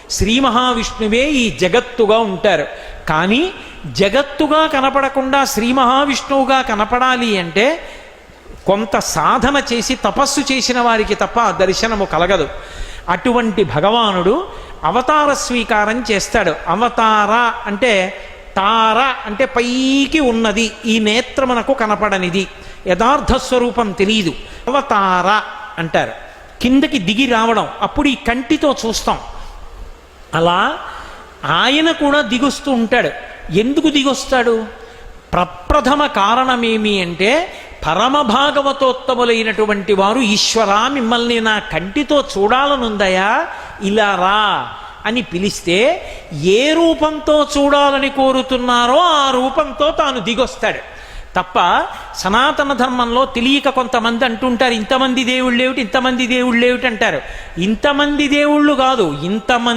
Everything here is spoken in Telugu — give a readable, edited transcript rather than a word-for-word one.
శ్రీ మహావిష్ణువే ఈ జగత్తుగా ఉంటారు. కానీ జగత్తుగా కనపడకుండా శ్రీ మహావిష్ణువుగా కనపడాలి అంటే కొంత సాధన చేసి తపస్సు చేసిన వారికి తప్ప దర్శనము కలగదు. అటువంటి భగవానుడు అవతార స్వీకారం చేస్తాడు. అవతార అంటే తార అంటే పైకి ఉన్నది, ఈ నేత్రమునకు కనపడనిది, యథార్థ స్వరూపం తెలియదు. అవతార అంటారు. కిందకి దిగి రావడం, అప్పుడు ఈ కంటితో చూస్తాం. అలా ఆయన కూడా దిగొస్తూ ఉంటాడు. ఎందుకు దిగొస్తాడు? ప్రప్రథమ కారణమేమి అంటే పరమ భాగవతోత్తములైనటువంటి వారు ఈశ్వరా మిమ్మల్ని నా కంటితో చూడాలనుందయా, ఇలా రా అని పిలిస్తే ఏ రూపంతో చూడాలని కోరుతున్నారో ఆ రూపంతో తాను దిగొస్తాడు తప్ప సనాతన ధర్మంలో తెలియక కొంతమంది అంటుంటారు ఇంతమంది దేవుళ్ళు ఏమిటి, ఇంతమంది దేవుళ్ళు ఏమిటి అంటారు. ఇంతమంది దేవుళ్ళు కాదు, ఇంతమంది